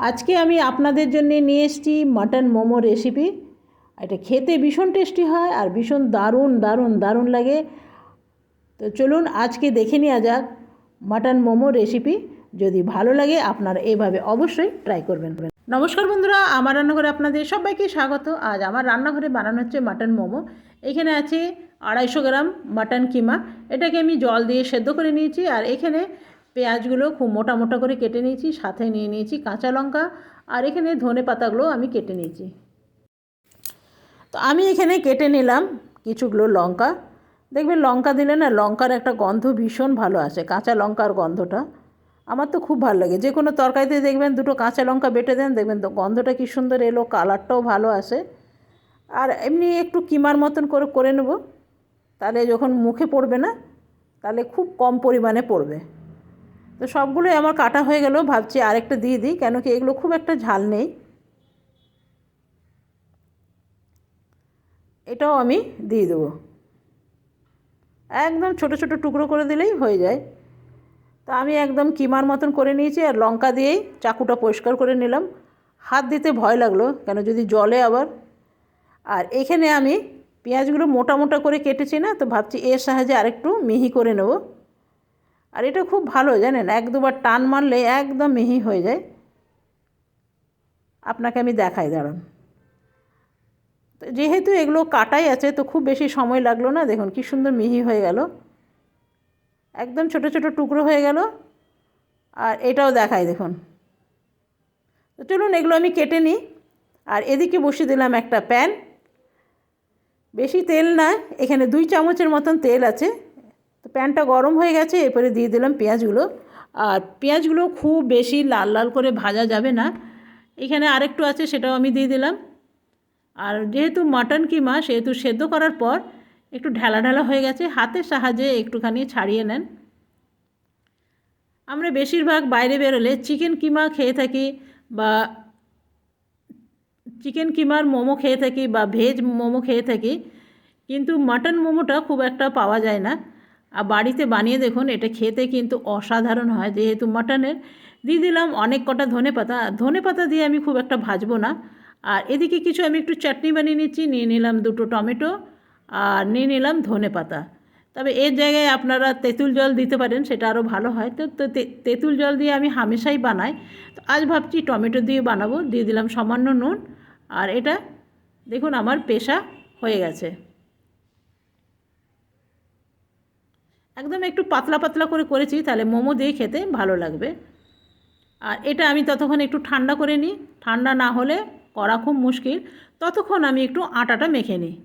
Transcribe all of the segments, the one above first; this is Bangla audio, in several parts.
আজকে আমি আপনাদের জন্য নিয়ে এসেছি মাটন মোমো রেসিপি। এটা খেতে ভীষণ টেস্টি হয় আর ভীষণ দারুণ দারুণ দারুণ লাগে। তো চলুন আজকে দেখে নেওয়া যাক মাটন মোমো রেসিপি। যদি ভালো লাগে আপনারা এভাবে অবশ্যই ট্রাই করবেন। নমস্কার বন্ধুরা, আমার রান্নাঘরে আপনাদের সবাইকে স্বাগত। আজ আমার রান্নাঘরে বানানো হচ্ছে মাটন মোমো। এখানে আছে 250 গ্রাম মাটন কিমা। এটাকে আমি জল দিয়ে সেদ্ধ করে নিয়েছি। আর এখানে পেঁয়াজগুলো খুব মোটা মোটা করে কেটে নিয়েছি, সাথে নিয়ে নিয়েছি কাঁচা লঙ্কা, আর এখানে ধনে পাতাগুলো আমি কেটে নিয়েছি। তো আমি এখানে কেটে নিলাম কিছুগুলো লঙ্কা। দেখবেন লঙ্কা দিলে না লঙ্কার একটা গন্ধ ভীষণ ভালো আসে, কাঁচা লঙ্কার গন্ধটা আমার তো খুব ভালো লাগে। যে কোনো তরকারিতে দেখবেন দুটো কাঁচা লঙ্কা বেটে দেন, দেখবেন তো গন্ধটা কী সুন্দর এলো, কালারটাও ভালো আসে। আর এমনি একটু কিমার মতন করে করে নেব, তাহলে যখন মুখে পড়বে না তাহলে খুব কম পরিমাণে পড়বে। তো সবগুলোই আমার কাটা হয়ে গেল, ভাবছি আরেকটা দিয়ে দিই, কেন কি এগুলো খুব একটা ঝাল নেই। এটাও আমি দিয়ে দেবো, একদম ছোট ছোট টুকরো করে দিলেই হয়ে যায়। তা আমি একদম কিমার মতন করে নিয়েছি, আর লঙ্কা দিয়েই চাকুটা পরিষ্কার করে নিলাম। হাত দিতে ভয় লাগলো, কেন যদি জলে আবার। আর এখানে আমি পেঁয়াজগুলো মোটা মোটা করে কেটেছি না, তো ভাবছি এর সাহায্যে আরেকটু মিহি করে নেব। আর এটা খুব ভালো জানেন, এক দুবার টান মারলে একদম মিহি হয়ে যায়। আপনাকে আমি দেখাই, দাঁড়ান। তো যেহেতু এগুলো কাটাই আছে তো খুব বেশি সময় লাগলো না, দেখুন কি সুন্দর মিহি হয়ে গেল, একদম ছোট ছোট টুকরো হয়ে গেল। আর এটাও দেখাই দেখুন। তো চলুন এগুলো আমি কেটে নিই। আর এদিকে বসিয়ে দিলাম একটা প্যান, বেশি তেল না, এখানে 2 চামচের মতন তেল আছে। তো প্যানটা গরম হয়ে গেছে, এরপরে দিয়ে দিলাম পেঁয়াজগুলো। আর পেঁয়াজগুলো খুব বেশি লাল লাল করে ভাজা যাবে না, এখানে আরেকটু আছে সেটাও আমি দিয়ে দিলাম। আর যেহেতু মাটন কিমা সেহেতু সেদ্ধ করার পর একটু ঢালা ঢালা হয়ে গেছে, হাতের সাহায্যে একটুখানি ছাড়িয়ে নেন। আমরা বেশিরভাগ বাইরে বেরোলে চিকেন কিমা খেয়ে থাকি, বা চিকেন কিমার মোমো খেয়ে থাকি, বা ভেজ মোমো খেয়ে থাকি, কিন্তু মাটন মোমোটা খুব একটা পাওয়া যায় না। আর বাড়িতে বানিয়ে দেখুন, এটা খেতে কিন্তু অসাধারণ হয়। যেহেতু মাটনের দিয়ে দিলাম অনেক কটা ধনেপাতা, ধনেপাতা দিয়ে আমি খুব একটা ভাজবো না। আর এদিকে কিছু আমি একটু চাটনি বানিয়ে নিচ্ছি, নিয়ে নিলাম 2টো টমেটো, আর নিয়ে নিলাম ধনেপাতা। তবে এর জায়গায় আপনারা তেঁতুল জল দিতে পারেন, সেটা আরও ভালো হয়। তো তেঁতুল জল দিয়ে আমি হামেশাই বানাই, তো আজ ভাবছি টমেটো দিয়ে বানাবো। দিয়ে দিলাম সামান্য নুন। আর এটা দেখুন আমার পেশা হয়ে গেছে, একদম একটু পাতলা পাতলা করে করেছি, তাহলে মোমো দিয়ে খেতে ভালো লাগবে। আর এটা আমি ততক্ষণ একটু ঠান্ডা করে নিই, ঠান্ডা না হলে করা খুব মুশকিল। ততক্ষণ আমি একটু আটাটা মেখে নিই।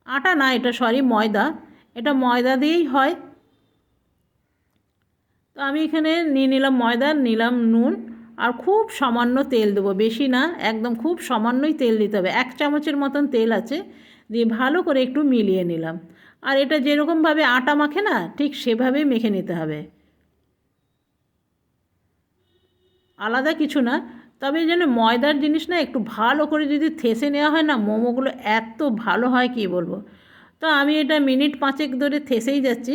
আটা না, এটা সরি ময়দা, এটা ময়দা দিয়েই হয়। তো আমি এখানে নিয়ে নিলাম ময়দা, নিলাম নুন, আর খুব সামান্য তেল দেবো, বেশি না, একদম খুব সামান্যই তেল দিতে হবে। 1 চামচের মতন তেল আছে, দিয়ে ভালো করে একটু মিলিয়ে নিলাম। আর এটা যেরকমভাবে আটা মাখে না, ঠিক সেভাবেই মেখে নিতে হবে, আলাদা কিছু না। তবে যেন ময়দার জিনিস না একটু ভালো করে যদি থেসে নেওয়া হয় না, মোমোগুলো এত ভালো হয় কি বলবো। তো আমি এটা মিনিট 5 ধরে থেসেই যাচ্ছি।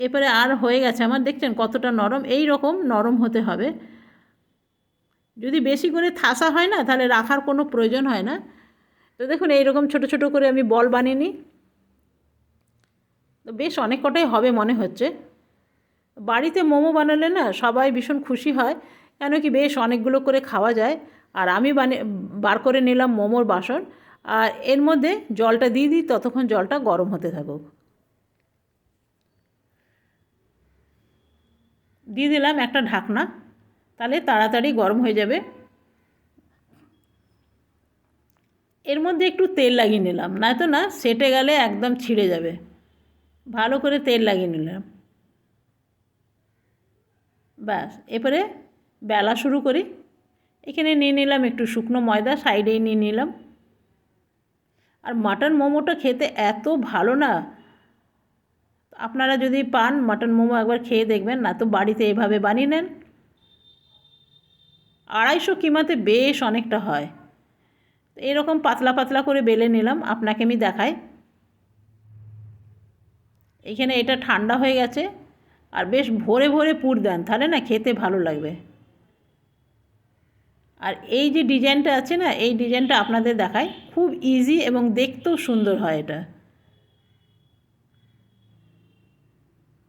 এরপরে আর হয়ে গেছে আমার, দেখছেন কতটা নরম, এই রকম নরম হতে হবে। যদি বেশি করে ঠাসা হয় না, তাহলে রাখার কোনো প্রয়োজন হয় না। তো দেখুন এইরকম ছোট ছোট করে আমি বল বানিয়ে নিই। তো বেশ অনেক কটাই হবে মনে হচ্ছে। বাড়িতে মোমো বানালে না সবাই ভীষণ খুশি হয়, কেন কি বেশ অনেকগুলো করে খাওয়া যায়। আর আমি বার করে নিলাম মোমোর বাসন, আর এর মধ্যে জলটা দিয়ে দিই, ততক্ষণ জলটা গরম হতে থাকুক। দিয়ে দিলাম একটা ঢাকনা, তাহলে তাড়াতাড়ি গরম হয়ে যাবে। এর মধ্যে একটু তেল লাগিয়ে নিলাম, নয়তো না সেটে গেলে একদম ছিঁড়ে যাবে। ভালো করে তেল লাগিয়ে নিলাম। ব্যাস, এরপরে বেলা শুরু করি। এখানে নিয়ে নিলাম একটু শুকনো ময়দা, সাইডেই নিয়ে নিলাম। আর মাটন মোমোটা খেতে এত ভালো না, আপনারা যদি পান মাটন মোমো একবার খেয়ে দেখবেন, না তো বাড়িতে এভাবে বানিয়ে নেন। 250 কিমাতে বেশ অনেকটা হয়। এরকম পাতলা পাতলা করে বেলে নিলাম, আপনাকে আমি দেখাই। এখানে এটা ঠান্ডা হয়ে গেছে। আর বেশ ভরে ভরে পুর দেন, তাহলে না খেতে ভালো লাগবে। আর এই যে ডিজাইনটা আছে না, এই ডিজাইনটা আপনাদের দেখায়, খুব ইজি এবং দেখতেও সুন্দর হয়। এটা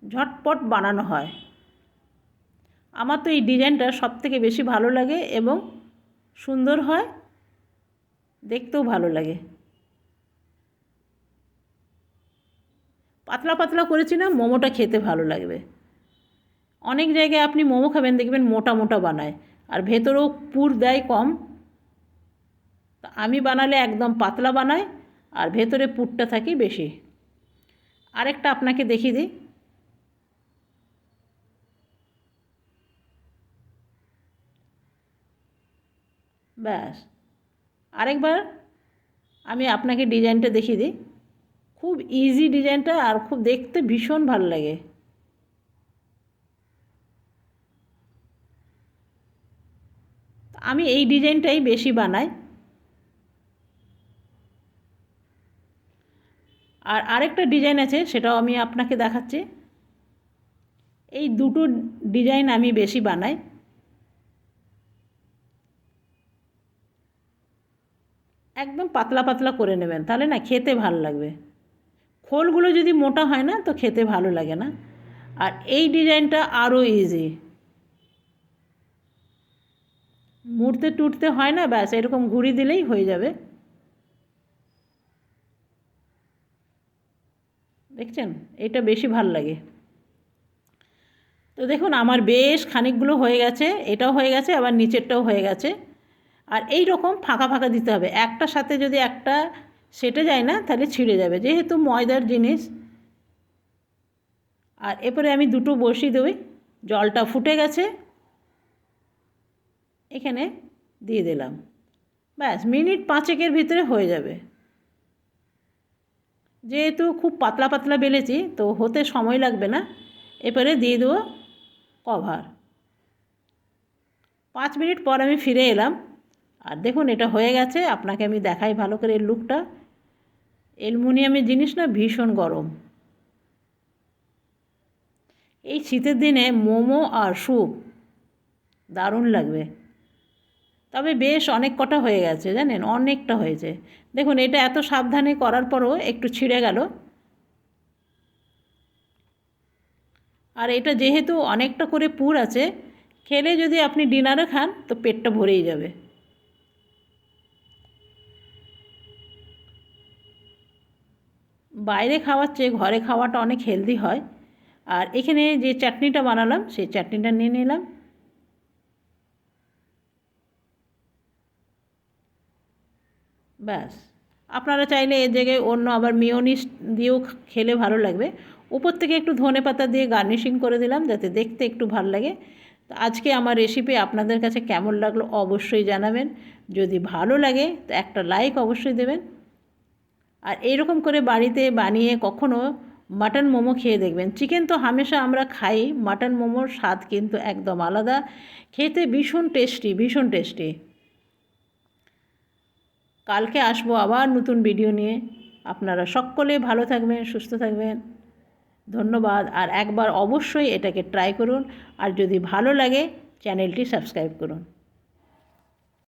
ঝটপট বানানো হয়। আমার তো এই ডিজাইনটা সবথেকে বেশি ভালো লাগে এবং সুন্দর হয়, দেখতেও ভালো লাগে। পাতলা পাতলা করেছি না, মোমোটা খেতে ভালো লাগবে। অনেক জায়গায় আপনি মোমো খাবেন, দেখবেন মোটা মোটা বানায় আর ভেতরেও পুর দেয় কম। আমি বানালে একদম পাতলা বানাই আর ভেতরে পুরটা থাকে বেশি। আরেকটা আপনাকে দেখিয়ে দিই। ব্যাস, আরেকবার আমি আপনাকে ডিজাইনটা দেখিয়ে দিই। খুব ইজি ডিজাইনটা আর খুব দেখতে ভীষণ ভালো লাগে। আমি এই ডিজাইনটাই বেশি বানাই। আর আরেকটা ডিজাইন আছে, সেটাও আমি আপনাকে দেখাচ্ছি। এই দুটো ডিজাইন আমি বেশি বানাই। একদম পাতলা পাতলা করে নেবেন, তাহলে না খেতে ভালো লাগবে। খোলগুলো যদি মোটা হয় না তো খেতে ভালো লাগে না। আর এই ডিজাইনটা আরও ইজি, মুড়তে টুটতে হয় না, ব্যাস এরকম ঘুরি দিলেই হয়ে যাবে। দেখছেন, এটা বেশি ভাল লাগে। তো দেখুন আমার বেশ খানিকগুলো হয়ে গেছে, এটাও হয়ে গেছে, আবার নিচেরটাও হয়ে গেছে। আর এই রকম ফাঁকা ফাঁকা দিতে হবে, একটার সাথে যদি একটা সেটে যায় না তাহলে ছিঁড়ে যাবে, যেহেতু ময়দার জিনিস। আর এরপরে আমি দুটো বসিয়ে দেবই। জলটা ফুটে গেছে, এখানে দিয়ে দিলাম। ব্যাস মিনিট 5-এর ভিতরে হয়ে যাবে। যেহেতু খুব পাতলা পাতলা বেলেছি তো হতে সময় লাগবে না। এরপরে দিয়ে দেবো কভার। 5 মিনিট পর আমি ফিরে এলাম, আর দেখুন এটা হয়ে গেছে। আপনাকে আমি দেখাই ভালো করে এর লুকটা। অ্যালুমিনিয়ামের জিনিস না, ভীষণ গরম। এই শীতের দিনে মোমো আর স্যুপ দারুণ লাগবে। তবে বেশ অনেক কটা হয়ে গেছে, জানেন, অনেকটা হয়েছে। দেখুন এটা এত সাবধানে করার পরও একটু ছিঁড়ে গেল। আর এটা যেহেতু অনেকটা করে পুর আছে, খেলে যদি আপনি ডিনারে খান তো পেটটা ভরেই যাবে। বাইরে খাওয়ার চেয়ে ঘরে খাওয়াটা অনেক হেলদি হয়। আর এখানে যে চাটনিটা বানালাম সেই চাটনিটা নিয়ে নিলাম। ব্যাস, আপনারা চাইলে এর জায়গায় অন্য আবার মিওনিস দিয়েও খেলে ভালো লাগবে। উপর থেকে একটু ধনেপাতা দিয়ে গার্নিশিং করে দিলাম যাতে দেখতে একটু ভালো লাগে। তো আজকে আমার রেসিপি আপনাদের কাছে কেমন লাগলো অবশ্যই জানাবেন। যদি ভালো লাগে তো একটা লাইক অবশ্যই দেবেন। আর এইরকম করে বাড়িতে বানিয়ে কখনো মাটন মোমো খেয়ে দেখবেন। চিকেন তো হামেশা আমরা খাই, মাটন মোমোর স্বাদ কিন্তু একদম আলাদা, খেতে ভীষণ টেস্টি, ভীষণ টেস্টি। কালকে আসবো আবার নতুন ভিডিও নিয়ে। আপনারা সকলে ভালো থাকবেন, সুস্থ থাকবেন। ধন্যবাদ। আর একবার অবশ্যই এটাকে ট্রাই করুন, আর যদি ভালো লাগে চ্যানেলটি সাবস্ক্রাইব করুন।